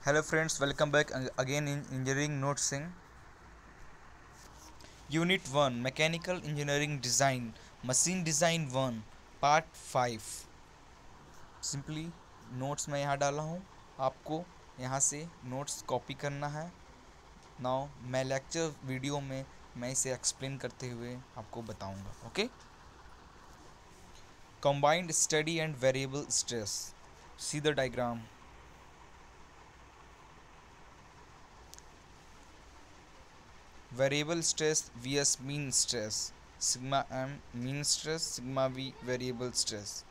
Hello friends, welcome back again in Engineering Noticing. Unit 1 Mechanical Engineering Design Machine Design 1 Part 5 simply notes मैं यहाँ डाला हूँ, आपको यहाँ से नोट्स कॉपी करना है। नाउ मैं लेक्चर वीडियो में मैं इसे एक्सप्लेन करते हुए आपको बताऊँगा। Okay, combined study and variable stress, see the diagram. Variable stress vs mean stress, sigma m mean stress, sigma v variable stress.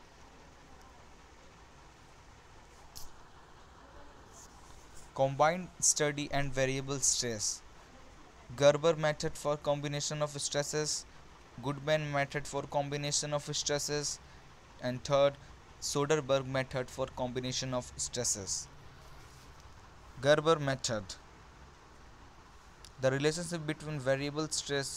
Combined study and variable stress, Gerber method for combination of stresses, Goodman method for combination of stresses, and third, Soderberg method for combination of stresses. Gerber method, the relationship between variable stress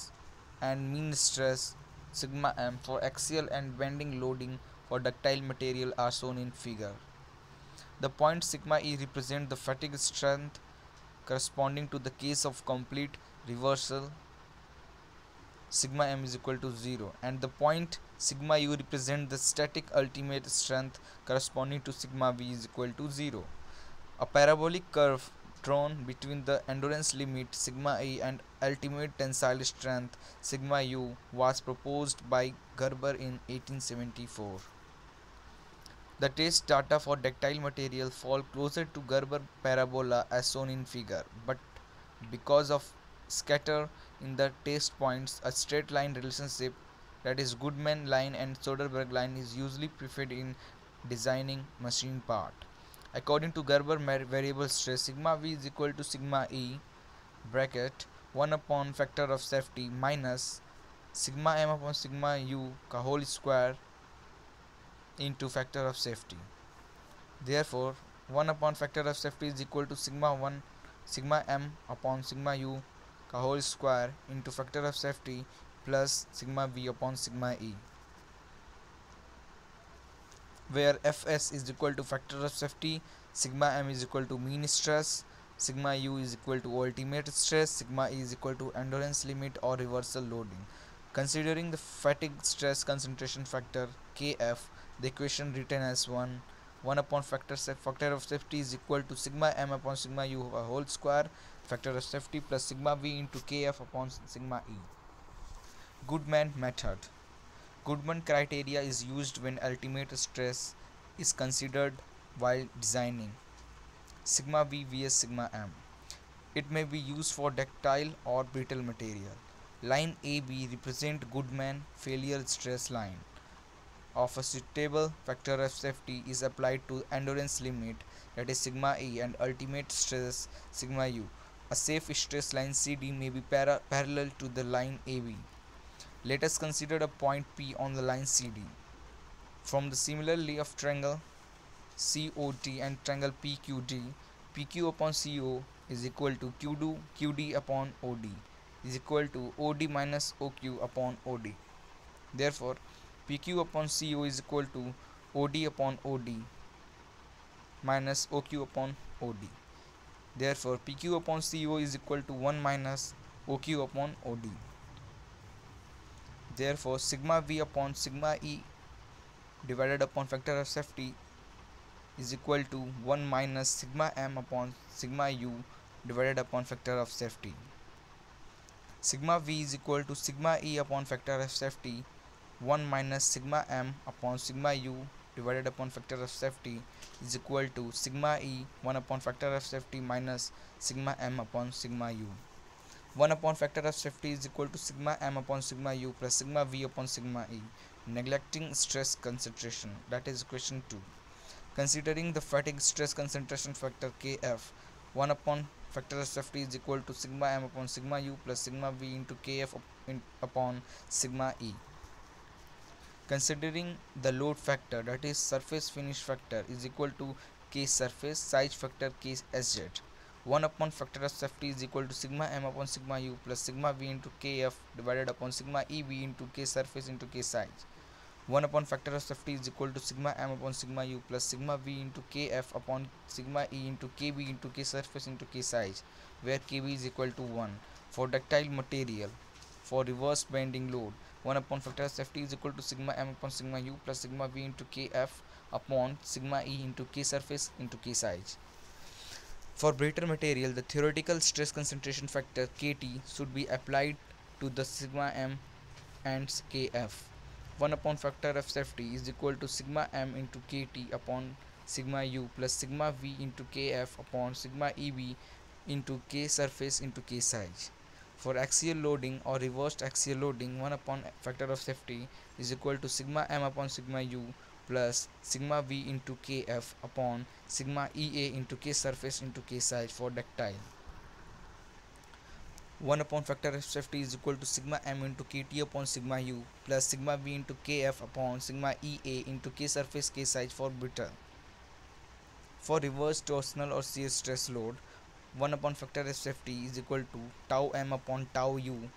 and mean stress, sigma m, for axial and bending loading for ductile material are shown in figure. The point sigma e represents the fatigue strength corresponding to the case of complete reversal, sigma m is equal to 0, and the point sigma u represents the static ultimate strength corresponding to sigma v is equal to 0. A parabolic curve drawn between the endurance limit sigma e and ultimate tensile strength sigma u was proposed by Gerber in 1874. The test data for ductile material fall closer to Gerber parabola as shown in figure, but because of scatter in the test points, a straight line relationship, that is Goodman line and Soderberg line, is usually preferred in designing machine part. According to Gerber variable stress, sigma v is equal to sigma e bracket 1 upon factor of safety minus sigma m upon sigma u का whole square into factor of safety. Therefore, 1 upon factor of safety is equal to sigma m upon sigma u का whole square into factor of safety plus sigma v upon sigma e, where fs is equal to factor of safety, sigma m is equal to mean stress, sigma u is equal to ultimate stress, sigma e is equal to endurance limit or reversal loading. Considering the fatigue stress concentration factor kf, the equation written as 1 upon factor of safety is equal to sigma m upon sigma u a whole square factor of safety plus sigma v into kf upon sigma e. Goodman method. Goodman criteria is used when ultimate stress is considered while designing sigma v vs sigma m. It may be used for ductile or brittle material. Line AB represent Goodman failure stress line of a suitable factor of safety is applied to endurance limit, that is sigma e, and ultimate stress sigma u. A safe stress line CD may be parallel to the line AB. Let us consider a point P on the line CD. From the similarly of triangle COT and triangle PQD, PQ upon CO is equal to QD upon OD is equal to OD minus OQ upon OD. Therefore, PQ upon CO is equal to OD upon OD minus OQ upon OD. Therefore, PQ upon CO is equal to 1 minus OQ upon OD. Therefore, sigma V upon sigma E divided upon factor of safety is equal to 1 minus sigma M upon sigma U divided upon factor of safety. Sigma V is equal to sigma E upon factor of safety 1 minus sigma m upon sigma u divided upon factor of safety is equal to sigma e 1 upon factor of safety minus sigma m upon sigma u. 1 upon factor of safety is equal to sigma m upon sigma u plus sigma v upon sigma e, neglecting stress concentration, that is equation 2. Considering the fatigue stress concentration factor kf, 1 upon factor of safety is equal to sigma m upon sigma u plus sigma v into kf upon sigma e. Considering the load factor, that is surface finish factor, is equal to K surface size factor K SZ. 1 upon factor of safety is equal to sigma m upon sigma u plus sigma v into kf divided upon sigma ev into K surface into K size. 1 upon factor of safety is equal to sigma m upon sigma u plus sigma v into kf upon sigma e into kb into k surface into k size, where kb is equal to 1. For ductile material, for reverse bending load, 1 upon factor of safety is equal to sigma m upon sigma u plus sigma v into kf upon sigma e into k surface into k size. For brittle material, the theoretical stress concentration factor Kt should be applied to the sigma m and Kf. 1 upon factor of safety is equal to sigma m into Kt upon sigma u plus sigma v into Kf upon sigma Eb into K surface into K size. For axial loading or reversed axial loading, 1 upon factor of safety is equal to sigma m upon sigma u plus sigma v into Kf upon sigma Ea into K surface into K size for ductile. 1 upon factor of safety is equal to sigma m into Kt upon sigma u plus sigma v into Kf upon sigma Ea into K surface K size for brittle. For reverse torsional or shear stress load, 1 upon factor of safety is equal to tau m upon tau u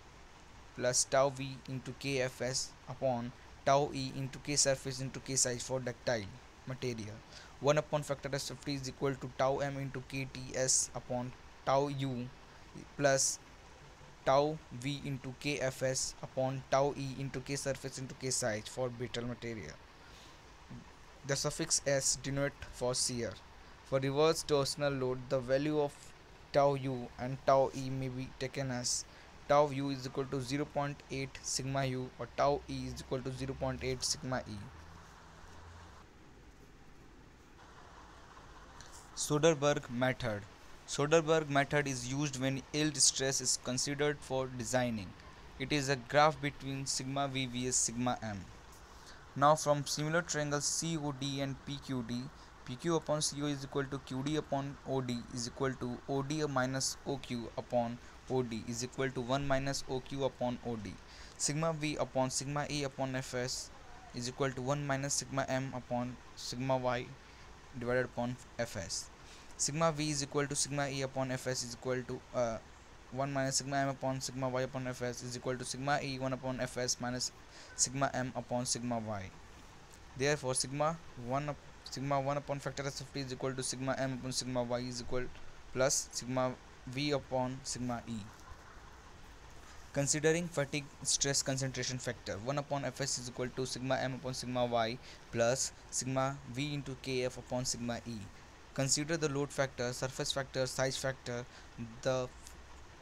plus tau v into Kfs upon tau e into K surface into K size for ductile material. 1 upon factor of safety is equal to tau m into Kts upon tau u plus tau v into Kfs upon tau e into K surface into K size for brittle material. The suffix s denote for shear. For reverse torsional load, the value of tau u and tau e may be taken as tau u is equal to 0.8 sigma u or tau e is equal to 0.8 sigma e. Soderberg method. Soderberg method is used when yield stress is considered for designing. It is a graph between sigma v vs sigma m. Now from similar triangles COD and PQD, PQ upon CO is equal to QD upon OD is equal to OD minus OQ upon OD is equal to 1 minus OQ upon OD. Sigma V upon sigma E upon Fs is equal to 1 minus sigma M upon sigma Y divided upon Fs. Sigma V is equal to sigma E upon Fs is equal to 1 minus sigma M upon sigma Y upon Fs is equal to sigma E 1 upon Fs minus sigma M upon sigma Y. Therefore, sigma 1 upon factor of safety is equal to sigma M upon sigma Y is equal plus sigma V upon sigma E. Considering fatigue stress concentration factor, 1 upon Fs is equal to sigma M upon sigma Y plus sigma V into Kf upon sigma E. Consider the load factor, surface factor, size factor. The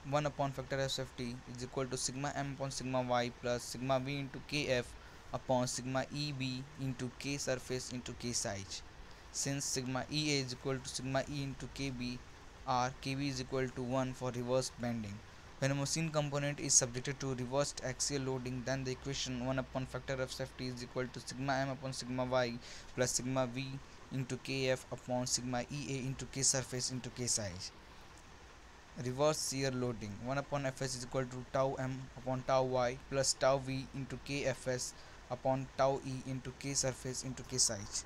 1 upon factor of safety is equal to sigma m upon sigma y plus sigma v into kf upon sigma eb into k surface into k size. Since sigma ea is equal to sigma e into kb, or kb is equal to 1 for reverse bending. When a machine component is subjected to reversed axial loading, then the equation 1 upon factor of safety is equal to sigma m upon sigma y plus sigma v into kf upon sigma ea into k surface into k size. Reverse shear loading, 1 upon Fs is equal to tau m upon tau y plus tau v into kfs upon tau e into k surface into k size.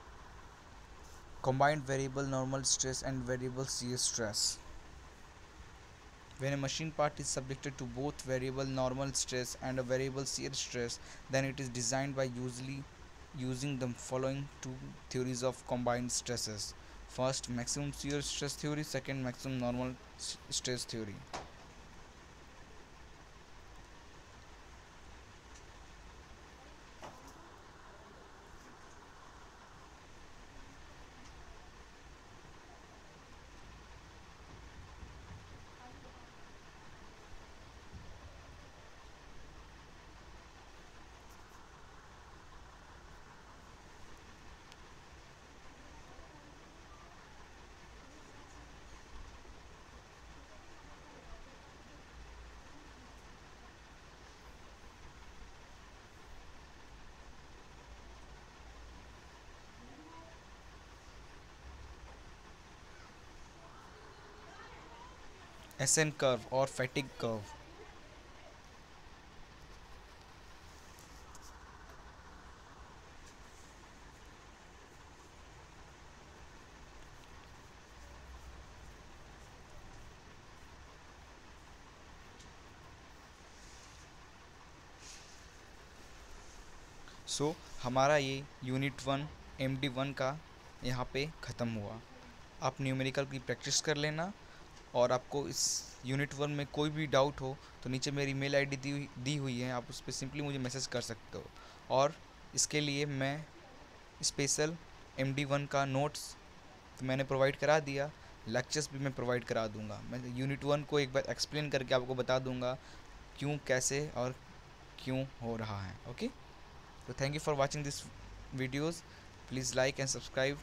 Combined variable normal stress and variable shear stress. When a machine part is subjected to both variable normal stress and a variable shear stress, then it is designed by usually using the following two theories of combined stresses. First, maximum shear stress theory. Second, maximum normal stress theory. SN curve or fatigue curve. सो हमारा ये unit 1 MD1 का यहाँ पे ख़त्म हुआ। आप numerical की practice कर लेना, और आपको इस यूनिट 1 में कोई भी डाउट हो तो नीचे मेरी मेल आईडी दी हुई है, आप उस पर सिंपली मुझे मैसेज कर सकते हो। और इसके लिए मैं स्पेशल MD1 का नोट्स तो मैंने प्रोवाइड करा दिया, लेक्चर्स भी मैं प्रोवाइड करा दूंगा। मैं यूनिट 1 को एक बार एक्सप्लेन करके आपको बता दूंगा क्यों, कैसे और क्यों हो रहा है। ओके, तो thank you for watching this videos. Please like and subscribe